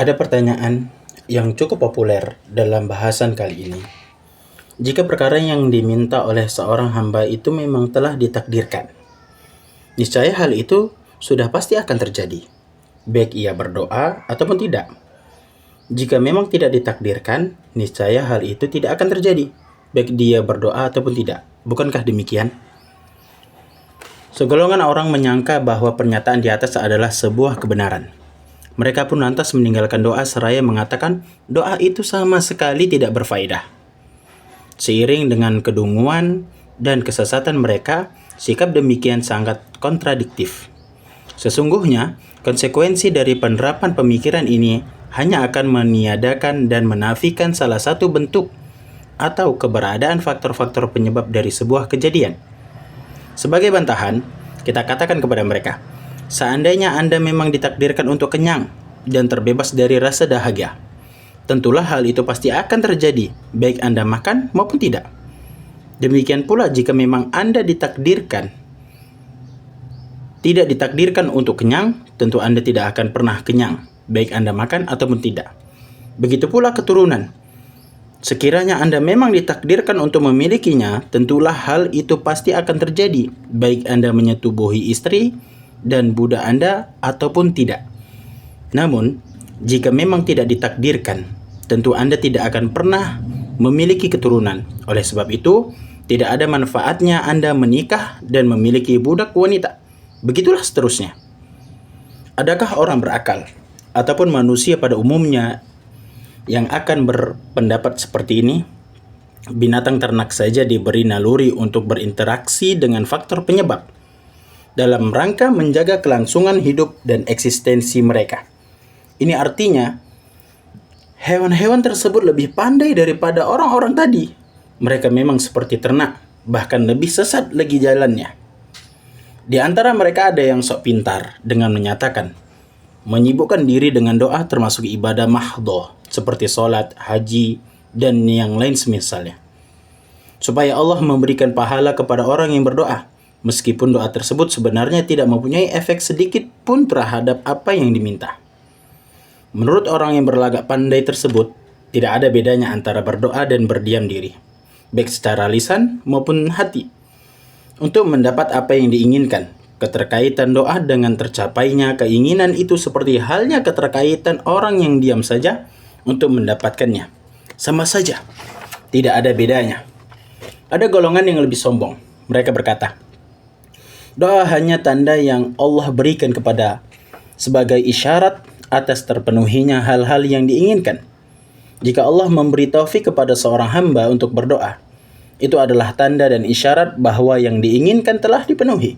Ada pertanyaan yang cukup populer dalam bahasan kali ini. Jika perkara yang diminta oleh seorang hamba itu memang telah ditakdirkan, niscaya hal itu sudah pasti akan terjadi, baik ia berdoa ataupun tidak. Jika memang tidak ditakdirkan, niscaya hal itu tidak akan terjadi, baik dia berdoa ataupun tidak. Bukankah demikian? Segolongan orang menyangka bahwa pernyataan di atas adalah sebuah kebenaran. Mereka pun lantas meninggalkan doa seraya mengatakan doa itu sama sekali tidak berfaedah. Seiring dengan kedunguan dan kesesatan mereka, sikap demikian sangat kontradiktif. Sesungguhnya, konsekuensi dari penerapan pemikiran ini hanya akan meniadakan dan menafikan salah satu bentuk atau keberadaan faktor-faktor penyebab dari sebuah kejadian. Sebagai bantahan, kita katakan kepada mereka, seandainya Anda memang ditakdirkan untuk kenyang dan terbebas dari rasa dahaga, tentulah hal itu pasti akan terjadi, baik Anda makan maupun tidak. Demikian pula jika memang Anda tidak ditakdirkan untuk kenyang, tentu Anda tidak akan pernah kenyang, baik Anda makan ataupun tidak. Begitu pula keturunan. Sekiranya Anda memang ditakdirkan untuk memilikinya, tentulah hal itu pasti akan terjadi, baik Anda menyetubuhi istri dan budak Anda ataupun tidak. Namun, jika memang tidak ditakdirkan, tentu Anda tidak akan pernah memiliki keturunan. Oleh sebab itu, tidak ada manfaatnya Anda menikah dan memiliki budak wanita. Begitulah seterusnya. Adakah orang berakal ataupun manusia pada umumnya yang akan berpendapat seperti ini? Binatang ternak saja diberi naluri untuk berinteraksi dengan faktor penyebab dalam rangka menjaga kelangsungan hidup dan eksistensi mereka. Ini artinya hewan-hewan tersebut lebih pandai daripada orang-orang tadi. Mereka memang seperti ternak, bahkan lebih sesat lagi jalannya. Di antara mereka ada yang sok pintar dengan menyatakan menyibukkan diri dengan doa termasuk ibadah mahdhah seperti sholat, haji, dan yang lain semisalnya, supaya Allah memberikan pahala kepada orang yang berdoa, meskipun doa tersebut sebenarnya tidak mempunyai efek sedikit pun terhadap apa yang diminta. Menurut orang yang berlagak pandai tersebut, tidak ada bedanya antara berdoa dan berdiam diri, baik secara lisan maupun hati, untuk mendapat apa yang diinginkan. Keterkaitan doa dengan tercapainya keinginan itu seperti halnya keterkaitan orang yang diam saja untuk mendapatkannya. Sama saja, tidak ada bedanya. Ada golongan yang lebih sombong. Mereka berkata, doa hanya tanda yang Allah berikan kepada sebagai isyarat atas terpenuhinya hal-hal yang diinginkan. Jika Allah memberi taufik kepada seorang hamba untuk berdoa, itu adalah tanda dan isyarat bahwa yang diinginkan telah dipenuhi.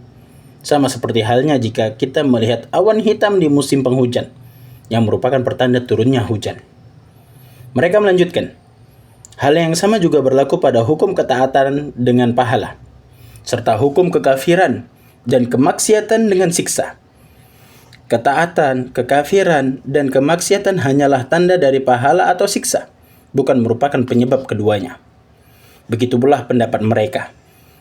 Sama seperti halnya jika kita melihat awan hitam di musim penghujan, yang merupakan pertanda turunnya hujan. Mereka melanjutkan, hal yang sama juga berlaku pada hukum ketaatan dengan pahala, serta hukum kekafiran dan kemaksiatan dengan siksa. Ketaatan, kekafiran, dan kemaksiatan hanyalah tanda dari pahala atau siksa, bukan merupakan penyebab keduanya. Begitu pula pendapat mereka.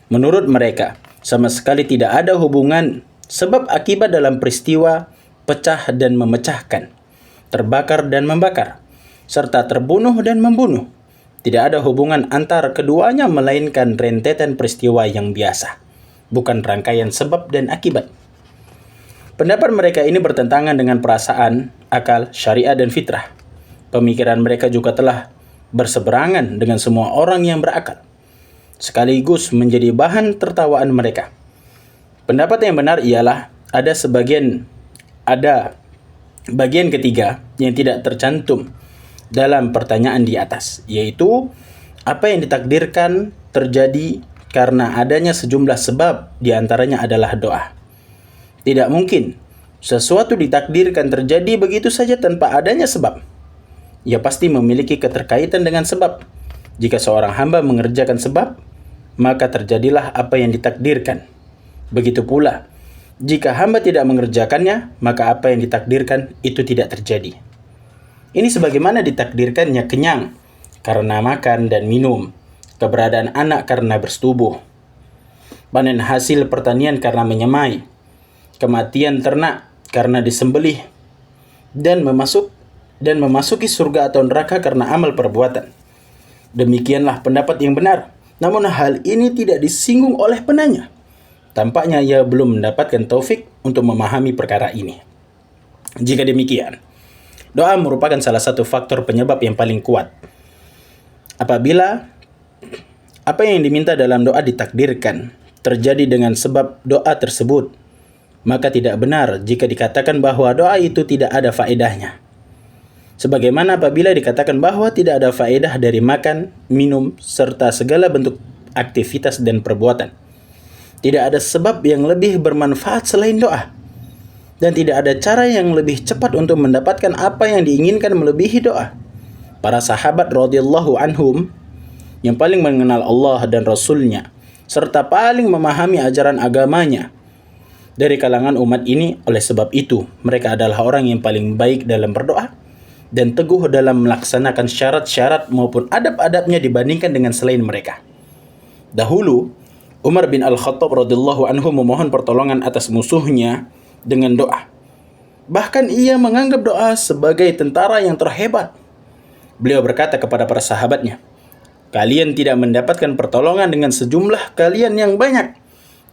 Menurut mereka, sama sekali tidak ada hubungan sebab akibat dalam peristiwa pecah dan memecahkan, terbakar dan membakar, serta terbunuh dan membunuh. Tidak ada hubungan antara keduanya melainkan rentetan peristiwa yang biasa, bukan rangkaian sebab dan akibat. Pendapat mereka ini bertentangan dengan perasaan, akal, syariat, dan fitrah. Pemikiran mereka juga telah berseberangan dengan semua orang yang berakal, sekaligus menjadi bahan tertawaan mereka. Pendapat yang benar ialah ada bagian ketiga yang tidak tercantum dalam pertanyaan di atas, yaitu apa yang ditakdirkan terjadi karena adanya sejumlah sebab, di antaranya adalah doa. Tidak mungkin sesuatu ditakdirkan terjadi begitu saja tanpa adanya sebab. Ia pasti memiliki keterkaitan dengan sebab. Jika seorang hamba mengerjakan sebab, maka terjadilah apa yang ditakdirkan. Begitu pula, jika hamba tidak mengerjakannya, maka apa yang ditakdirkan itu tidak terjadi. Ini sebagaimana ditakdirkannya kenyang karena makan dan minum, keberadaan anak karena bersetubuh, panen hasil pertanian karena menyemai, kematian ternak karena disembelih, dan dan memasuki surga atau neraka karena amal perbuatan. Demikianlah pendapat yang benar. Namun hal ini tidak disinggung oleh penanya. Tampaknya ia belum mendapatkan taufik untuk memahami perkara ini. Jika demikian, doa merupakan salah satu faktor penyebab yang paling kuat. Apabila apa yang diminta dalam doa ditakdirkan terjadi dengan sebab doa tersebut, maka tidak benar jika dikatakan bahwa doa itu tidak ada faedahnya. Sebagaimana apabila dikatakan bahwa tidak ada faedah dari makan, minum, serta segala bentuk aktivitas dan perbuatan. Tidak ada sebab yang lebih bermanfaat selain doa. Dan tidak ada cara yang lebih cepat untuk mendapatkan apa yang diinginkan melebihi doa. Para sahabat radhiyallahu anhum yang paling mengenal Allah dan Rasul-Nya, serta paling memahami ajaran agamanya dari kalangan umat ini. Oleh sebab itu, mereka adalah orang yang paling baik dalam berdoa dan teguh dalam melaksanakan syarat-syarat maupun adab-adabnya dibandingkan dengan selain mereka. Dahulu, Umar bin Al-Khattab radhiyallahu anhu memohon pertolongan atas musuhnya dengan doa. Bahkan ia menganggap doa sebagai tentara yang terhebat. Beliau berkata kepada para sahabatnya, "Kalian tidak mendapatkan pertolongan dengan sejumlah kalian yang banyak,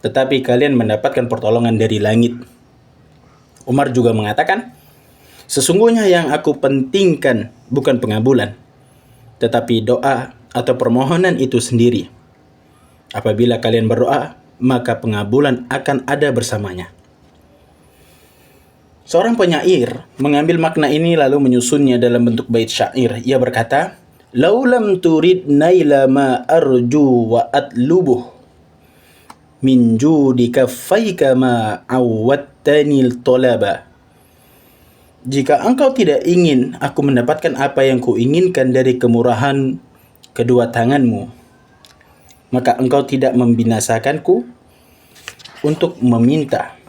tetapi kalian mendapatkan pertolongan dari langit." Umar juga mengatakan, "Sesungguhnya yang aku pentingkan bukan pengabulan, tetapi doa atau permohonan itu sendiri. Apabila kalian berdoa, maka pengabulan akan ada bersamanya." Seorang penyair mengambil makna ini lalu menyusunnya dalam bentuk bait syair. Ia berkata, "Lau lam turid naila ma arju wa atlubuh min judi kaffaika ma awwattanil talaba." Jika engkau tidak ingin aku mendapatkan apa yang kuinginkan dari kemurahan kedua tanganmu, maka engkau tidak membinasakanku untuk meminta.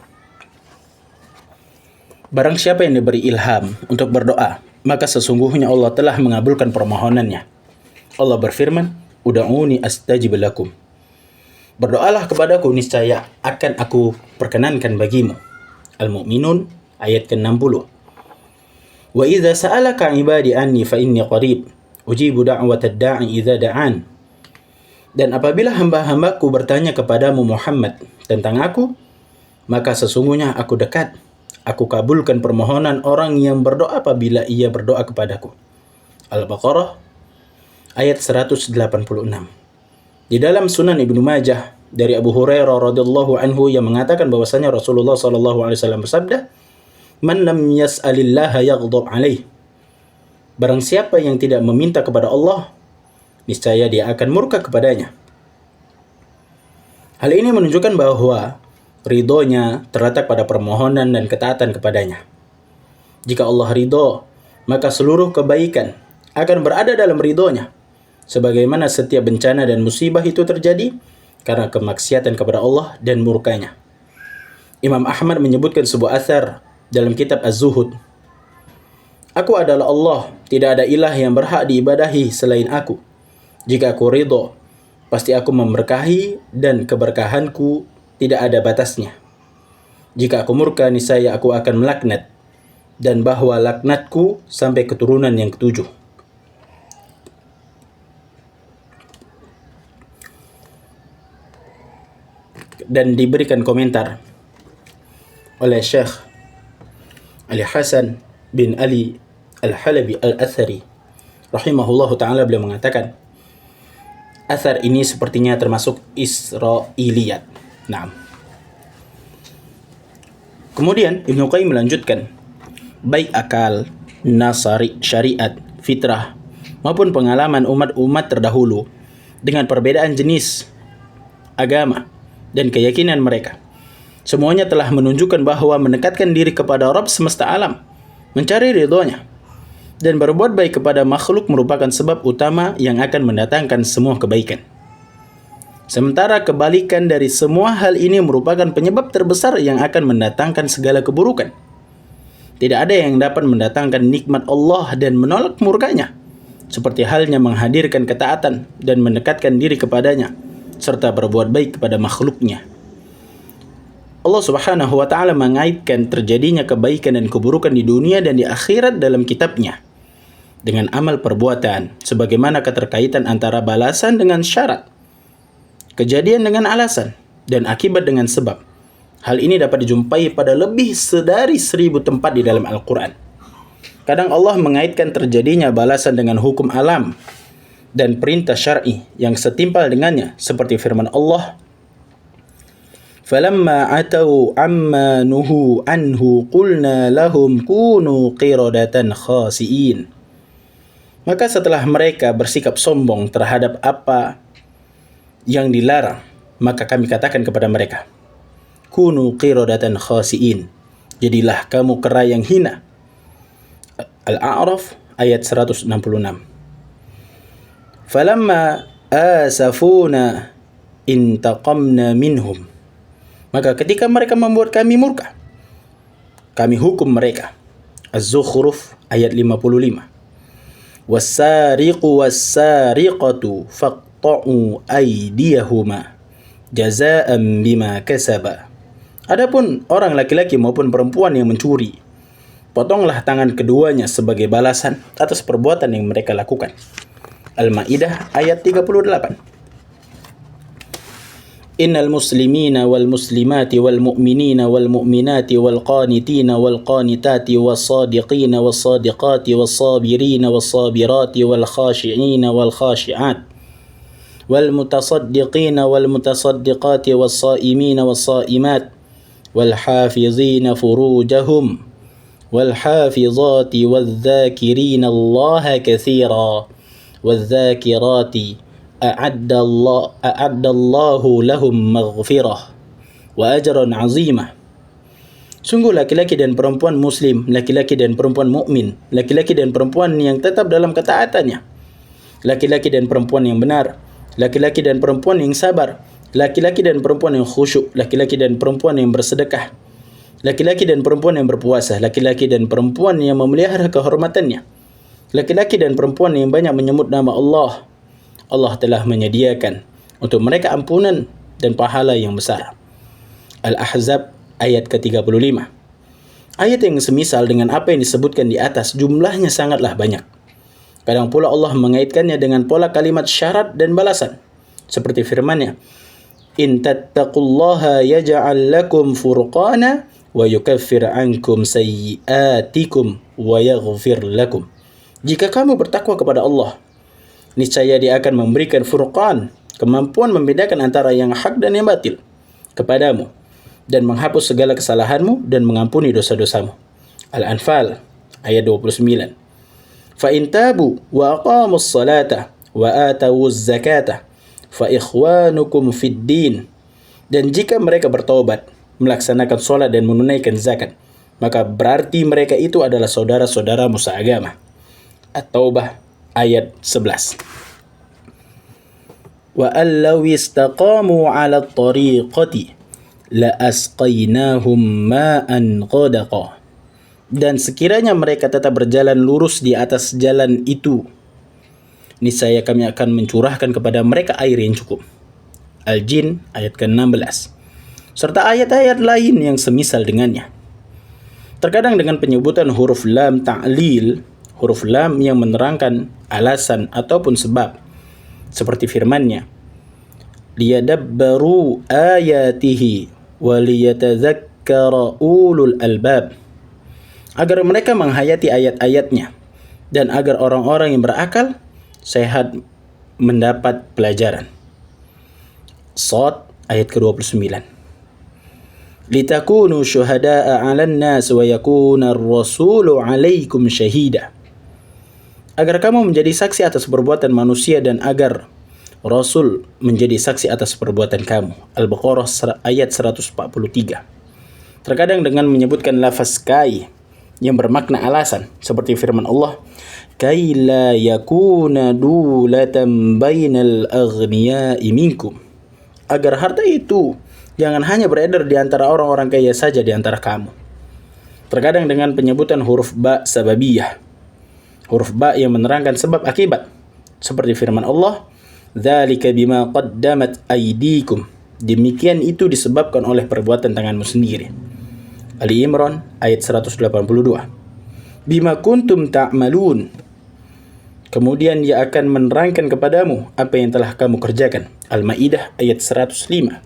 Barang siapa yang diberi ilham untuk berdoa, maka sesungguhnya Allah telah mengabulkan permohonannya. Allah berfirman, "Ud'uni astajib lakum." Berdoalah kepadaku, niscaya akan aku perkenankan bagimu. Al-Mu'minun ayat ke-60. Wa idza sa'alaka 'ibadi anni fa inni qarib ujibu da'watad da'i idza da'an. Dan apabila hamba-hambaku bertanya kepadamu Muhammad tentang aku, maka sesungguhnya aku dekat. Aku kabulkan permohonan orang yang berdoa apabila ia berdoa kepadaku. Al-Baqarah ayat 186. Di dalam Sunan Ibnu Majah dari Abu Hurairah radhiyallahu anhu yang mengatakan bahwasanya Rasulullah sallallahu alaihi wasallam bersabda, "Man lam yas'alillaha yaghdab alaih." Barang siapa yang tidak meminta kepada Allah, niscaya dia akan murka kepadanya. Hal ini menunjukkan bahwa ridhonya terletak pada permohonan dan ketaatan kepadanya. Jika Allah ridho, maka seluruh kebaikan akan berada dalam ridhonya. Sebagaimana setiap bencana dan musibah itu terjadi karena kemaksiatan kepada Allah dan murkanya. Imam Ahmad menyebutkan sebuah athar dalam kitab Az-Zuhud. "Aku adalah Allah, tidak ada ilah yang berhak diibadahi selain aku. Jika aku ridho, pasti aku memberkahi dan keberkahanku tidak ada batasnya. Jika aku murka, niscaya aku akan melaknat, dan bahwa laknatku sampai keturunan yang ketujuh." Dan diberikan komentar oleh Syekh Ali Hasan bin Ali Al-Halabi Al-Athari rahimahullahu ta'ala. Beliau mengatakan, athar ini sepertinya termasuk Israiliyat. Nah. Kemudian Ibnu Qayyim melanjutkan, baik akal, nasari, syariat, fitrah, maupun pengalaman umat-umat terdahulu dengan perbedaan jenis, agama, dan keyakinan mereka, semuanya telah menunjukkan bahwa mendekatkan diri kepada Rabb semesta alam, mencari ridhonya, dan berbuat baik kepada makhluk merupakan sebab utama yang akan mendatangkan semua kebaikan. Sementara kebalikan dari semua hal ini merupakan penyebab terbesar yang akan mendatangkan segala keburukan. Tidak ada yang dapat mendatangkan nikmat Allah dan menolak murkanya, seperti halnya menghadirkan ketaatan dan mendekatkan diri kepadanya, serta berbuat baik kepada makhluknya. Allah Subhanahu wa ta'ala mengaitkan terjadinya kebaikan dan keburukan di dunia dan di akhirat dalam kitabnya dengan amal perbuatan, sebagaimana keterkaitan antara balasan dengan syarat, kejadian dengan alasan, dan akibat dengan sebab. Hal ini dapat dijumpai pada lebih dari 1000 tempat di dalam Al-Quran. Kadang Allah mengaitkan terjadinya balasan dengan hukum alam dan perintah syar'i yang setimpal dengannya, seperti firman Allah, "Falamma atau amma nuhu anhu qulna lahum kunu qiradatan khasi'in." Maka setelah mereka bersikap sombong terhadap apa yang dilarang, maka kami katakan kepada mereka, kunu qiradatan khasi'in, jadilah kamu kera yang hina. Al-A'raf ayat 166. Falamma asafuna intaqamna minhum. Maka ketika mereka membuat kami murka, kami hukum mereka. Az-Zukhruf ayat 55. Was-sariqu was-sariqatu faqta'u aydiyahuma jazaa'an bima kasaba. Adapun orang laki-laki maupun perempuan yang mencuri, potonglah tangan keduanya sebagai balasan atas perbuatan yang mereka lakukan. Al-Maidah ayat 38. Innal muslimina wal muslimati wal mu'minina wal mu'minati wal qanitina wal qanitati was sadiqina was sadiqati was sabirina was sabirati wal khashi'ina wal khashi'at wal mutasaddiqina wal mutasaddiqati was saimina was saimat wal hafizina furujahum wal hafizati wal dzakirina Allah katsira wal dzakirati a'addallahu lahum maghfirah wa ajran 'azimah. Sungguh laki-laki dan perempuan muslim, laki-laki dan perempuan mukmin, laki-laki dan perempuan yang tetap dalam ketaatannya, laki-laki dan perempuan yang benar, laki-laki dan perempuan yang sabar, laki-laki dan perempuan yang khusyuk, laki-laki dan perempuan yang bersedekah, laki-laki dan perempuan yang berpuasa, laki-laki dan perempuan yang memelihara kehormatannya, laki-laki dan perempuan yang banyak menyebut nama Allah. Allah telah menyediakan untuk mereka ampunan dan pahala yang besar. Al-Ahzab ayat ke-35. Ayat yang semisal dengan apa yang disebutkan di atas jumlahnya sangatlah banyak. Kadang pula Allah mengaitkannya dengan pola kalimat syarat dan balasan, seperti firman-Nya, "In tattaqullaha yaj'al lakum furqana wa yukaffir 'ankum sayyi'atikum wa yaghfir lakum." Jika kamu bertakwa kepada Allah, niscaya Dia akan memberikan furqan, kemampuan membedakan antara yang hak dan yang batil kepadamu, dan menghapus segala kesalahanmu dan mengampuni dosa-dosamu. Al-Anfal ayat 29. Fa in tabu wa aqamus salata wa atawuz zakata fa ikhwanukum fid din. Dan jika mereka bertaubat, melaksanakan salat dan menunaikan zakat, maka berarti mereka itu adalah saudara-saudaramu seagama. At-Taubah ayat 11. Wa allaw istaqamu 'ala at-tariqati la asqainahum ma'an ghadaqa. Dan sekiranya mereka tetap berjalan lurus di atas jalan itu, niscaya kami akan mencurahkan kepada mereka air yang cukup. Al-Jin ayat ke-16. Serta ayat-ayat lain yang semisal dengannya. Terkadang dengan penyebutan huruf lam ta'lil, huruf lam yang menerangkan alasan ataupun sebab, seperti firman-Nya, liyadabbaru ayatihi wa liyatadzakkara ulul albab, agar mereka menghayati ayat-ayatnya dan agar orang-orang yang berakal sehat mendapat pelajaran. Shad ayat ke-29. Litakunu syuhada'a 'alan nas wa yakuna ar-rasulu 'alaikum syahida. Agar kamu menjadi saksi atas perbuatan manusia dan agar Rasul menjadi saksi atas perbuatan kamu. Al-Baqarah ayat 143. Terkadang dengan menyebutkan lafaz kai yang bermakna alasan, seperti firman Allah, kai la yakuna dulatan bainal aghniya'i minkum, agar harta itu jangan hanya beredar di antara orang-orang kaya saja di antara kamu. Terkadang dengan penyebutan huruf ba sababiyah, huruf ba yang menerangkan sebab akibat, seperti firman Allah, dzalika bima qaddamat aydikum, demikian itu disebabkan oleh perbuatan tanganmu sendiri. Ali Imran ayat 182. Bima kuntum ta'malun, Kemudian dia akan menerangkan kepadamu apa yang telah kamu kerjakan. Al-Maidah ayat 105.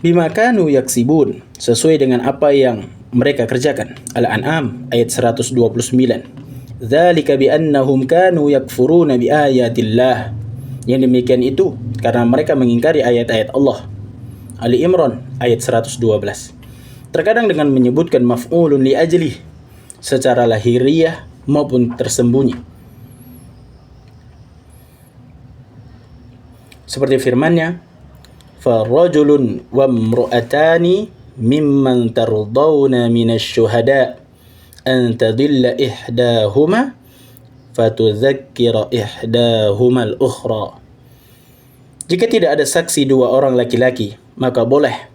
Bima kanu yaksibun, sesuai dengan apa yang mereka kerjakan. Al-An'am ayat 129. Dzalika biannahum kanu yakfuruna biayatillah. Yang demikian itu karena mereka mengingkari ayat-ayat Allah. Ali Imran ayat 112. Terkadang dengan menyebutkan maf'ulun li ajlih secara lahiriah maupun tersembunyi. Seperti firman-Nya, "Farajulun wa imra'atani mimman tardawna minasy-syuhada an tadilla ihdahuma fatudzakkira ihdahuma al-ukhra." Jika tidak ada saksi dua orang laki-laki, maka boleh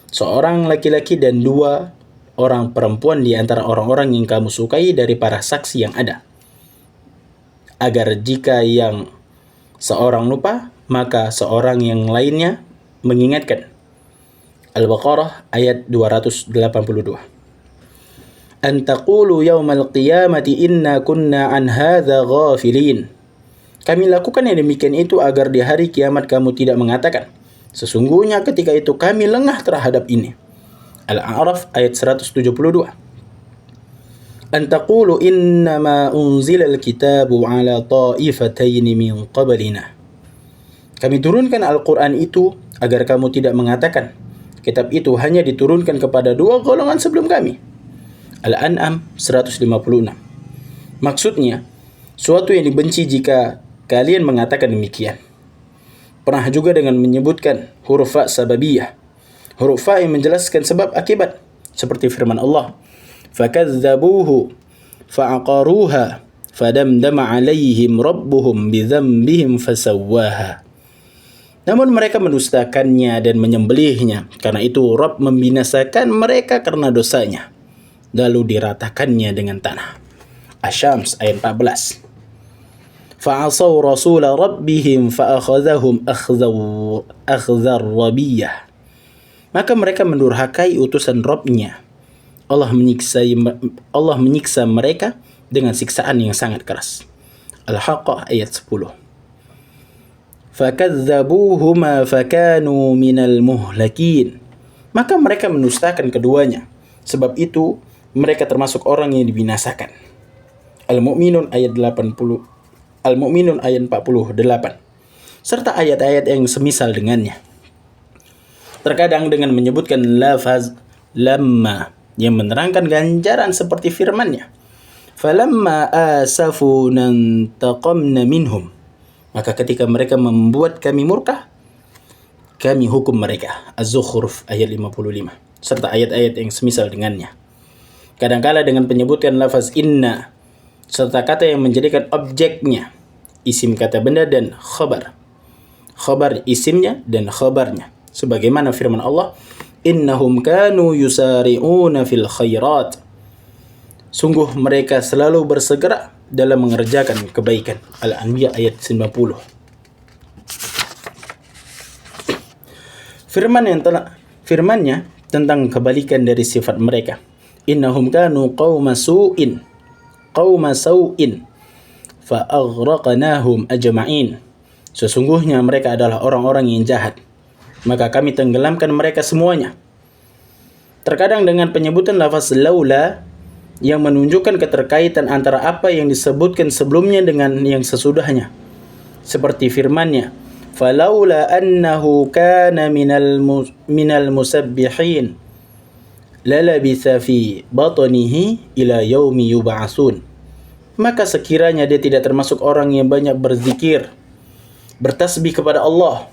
seorang laki-laki dan dua orang perempuan di antara orang-orang yang kamu sukai dari para saksi yang ada. Agar jika yang seorang lupa, maka seorang yang lainnya mengingatkan. Al-Baqarah ayat 282. An taqulu yawmal qiyamati inna kunna an hadza ghafilin. Kami lakukan yang demikian itu agar di hari kiamat kamu tidak mengatakan, sesungguhnya ketika itu kami lengah terhadap ini. Al-A'raf ayat 172. An taqulu innama unzila al-kitabu ala ta'ifataini min qablina. Kami turunkan Al-Quran itu agar kamu tidak mengatakan, kitab itu hanya diturunkan kepada dua golongan sebelum kami. Al-An'am 156. Maksudnya, suatu yang dibenci jika kalian mengatakan demikian. Pernah juga dengan menyebutkan huruf fa sababiyah. Huruf fa yang menjelaskan sebab akibat. Seperti firman Allah, "Fakadzabuhu fa'aqaruha fadamdama 'alaihim rabbuhum bidzambihim fasawwaha." Namun mereka mendustakannya dan menyembelihnya. Karena itu Rabb membinasakan mereka karena dosanya, lalu diratakannya dengan tanah. Asy-Syams ayat 14. Fa'asaw rasula rabbihim fa'akhadhahum akhdhar rabiyah. Maka mereka mendurhakai utusan Rabb-Nya. Allah menyiksa mereka dengan siksaan yang sangat keras. Al-Haqqah ayat 10. Fakadzabuhuma fakanu minal muhlakin. Maka mereka mendustakan keduanya. Sebab itu mereka termasuk orang yang dibinasakan. Al-Mu'minun ayat 80. Al-Mu'minun ayat 48. Serta ayat-ayat yang semisal dengannya. Terkadang dengan menyebutkan lafaz lamma yang menerangkan ganjaran seperti firman-Nya, "Falamma asafuna intaqamna minhum." Maka ketika mereka membuat kami murka, kami hukum mereka. Az-Zukhruf ayat 55. Serta ayat-ayat yang semisal dengannya. Kadangkala dengan penyebutkan lafaz inna serta kata yang menjadikan objeknya isim kata benda dan khabar. Khabar isimnya dan khabarnya. Sebagaimana firman Allah, "Innahum kanu yusari'una fil khairat." Sungguh mereka selalu bersegera dalam mengerjakan kebaikan. Al-Anbiya ayat 90. Firman-Nya tentang kebalikan dari sifat mereka. Innahum kanu qauma sau'in fa'aghraqnahum ajma'in. Sesungguhnya mereka adalah orang-orang yang jahat, maka kami tenggelamkan mereka semuanya. Terkadang dengan penyebutan lafaz laula yang menunjukkan keterkaitan antara apa yang disebutkan sebelumnya dengan yang sesudahnya. Seperti firman-Nya, "Falaula annahu kana minal musabbihin lalabitha fi batnihi ila yaumi yub'atsun." Maka sekiranya dia tidak termasuk orang yang banyak berzikir, bertasbih kepada Allah,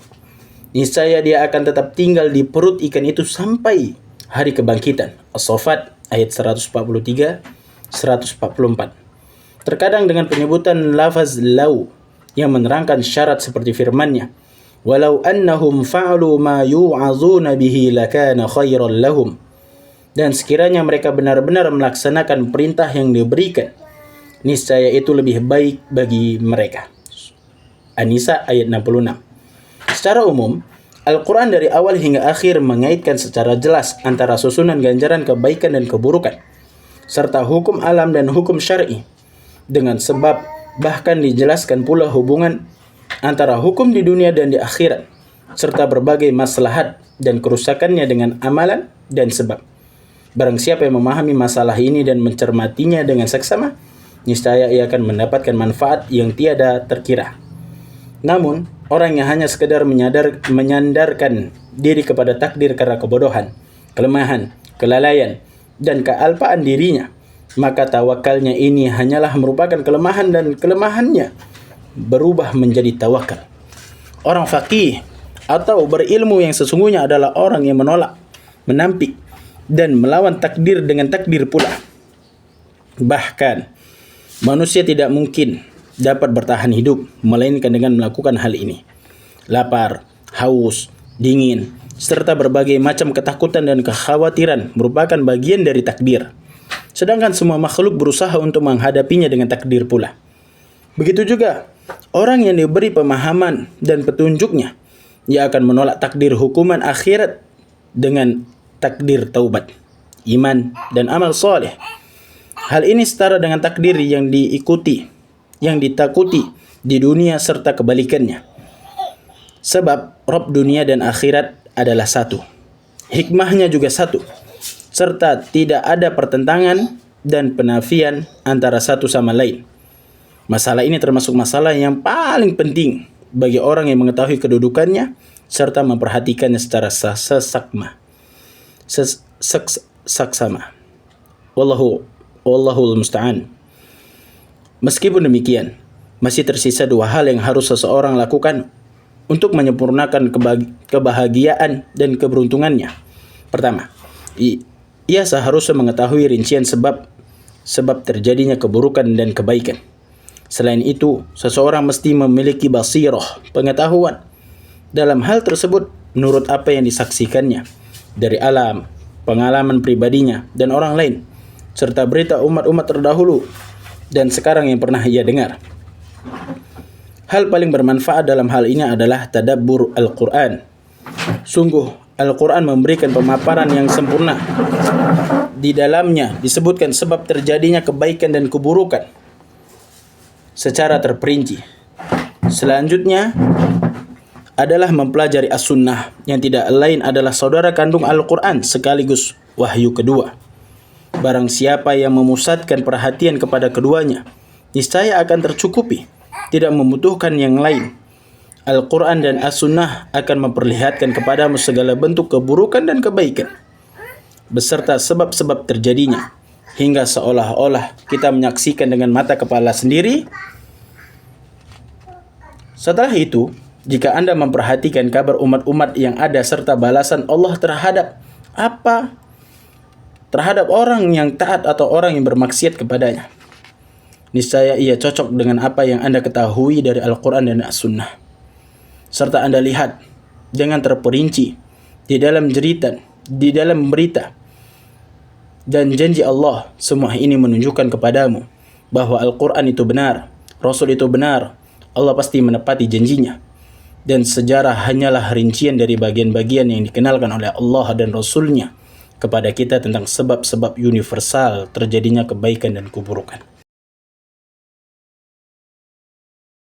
niscaya dia akan tetap tinggal di perut ikan itu sampai hari kebangkitan. As-Saffat ayat 143, 144. Terkadang dengan penyebutan lafaz lau yang menerangkan syarat seperti firman-Nya, "Walau annahum fa'alu ma yu'azuna bihi lakana khairan lahum." Dan sekiranya mereka benar-benar melaksanakan perintah yang diberikan, niscaya itu lebih baik bagi mereka. An-Nisa ayat 66. Secara umum, Al-Quran dari awal hingga akhir mengaitkan secara jelas antara susunan ganjaran kebaikan dan keburukan, serta hukum alam dan hukum syar'i. dengan sebab, bahkan dijelaskan pula hubungan antara hukum di dunia dan di akhirat, serta berbagai maslahat dan kerusakannya dengan amalan dan sebab. Barang siapa yang memahami masalah ini dan mencermatinya dengan seksama, niscaya ia akan mendapatkan manfaat yang tiada terkira. Namun, orang yang hanya sekedar menyandarkan diri kepada takdir karena kebodohan, kelemahan, kelalaian, dan kealpaan dirinya, maka tawakalnya ini hanyalah merupakan kelemahan dan kelemahannya berubah menjadi tawakal. Orang faqih atau berilmu yang sesungguhnya adalah orang yang menolak, menampik, dan melawan takdir dengan takdir pula. Bahkan, manusia tidak mungkin dapat bertahan hidup melainkan dengan melakukan hal ini. Lapar, haus, dingin, serta berbagai macam ketakutan dan kekhawatiran merupakan bagian dari takdir. Sedangkan semua makhluk berusaha untuk menghadapinya dengan takdir pula. Begitu juga orang yang diberi pemahaman dan petunjuknya, ia akan menolak takdir hukuman akhirat dengan takdir taubat, iman, dan amal soleh. Hal ini setara dengan takdir yang ditakuti di dunia serta kebalikannya. Sebab Rabb dunia dan akhirat adalah satu. Hikmahnya juga satu. Serta tidak ada pertentangan dan penafian antara satu sama lain. Masalah ini termasuk masalah yang paling penting bagi orang yang mengetahui kedudukannya serta memperhatikannya secara saksama. Wallahul musta'an. Meskipun demikian, masih tersisa dua hal yang harus seseorang lakukan untuk menyempurnakan kebahagiaan dan keberuntungannya. Pertama, ia seharusnya mengetahui rincian sebab terjadinya keburukan dan kebaikan. Selain itu, seseorang mesti memiliki basirah, pengetahuan dalam hal tersebut menurut apa yang disaksikannya dari alam, pengalaman pribadinya, dan orang lain, serta berita umat-umat terdahulu dan sekarang yang pernah ia dengar. Hal paling bermanfaat dalam hal ini adalah tadabbur Al-Quran. Sungguh, Al-Quran memberikan pemaparan yang sempurna. Di dalamnya disebutkan sebab terjadinya kebaikan dan keburukan secara terperinci. Selanjutnya adalah mempelajari As-Sunnah yang tidak lain adalah saudara kandung Al-Quran sekaligus wahyu kedua. Barang siapa yang memusatkan perhatian kepada keduanya, niscaya akan tercukupi, tidak membutuhkan yang lain. Al-Quran dan As-Sunnah akan memperlihatkan kepadamu segala bentuk keburukan dan kebaikan, beserta sebab-sebab terjadinya, hingga seolah-olah kita menyaksikan dengan mata kepala sendiri. Setelah itu, jika Anda memperhatikan kabar umat-umat yang ada serta balasan Allah terhadap orang yang taat atau orang yang bermaksiat kepadanya, niscaya ia cocok dengan apa yang Anda ketahui dari Al-Quran dan As-Sunnah. Serta Anda lihat dengan terperinci di dalam berita dan janji Allah, semua ini menunjukkan kepadamu bahwa Al-Quran itu benar, Rasul itu benar, Allah pasti menepati janjinya. Dan sejarah hanyalah rincian dari bagian-bagian yang dikenalkan oleh Allah dan Rasul-Nya kepada kita tentang sebab-sebab universal terjadinya kebaikan dan keburukan.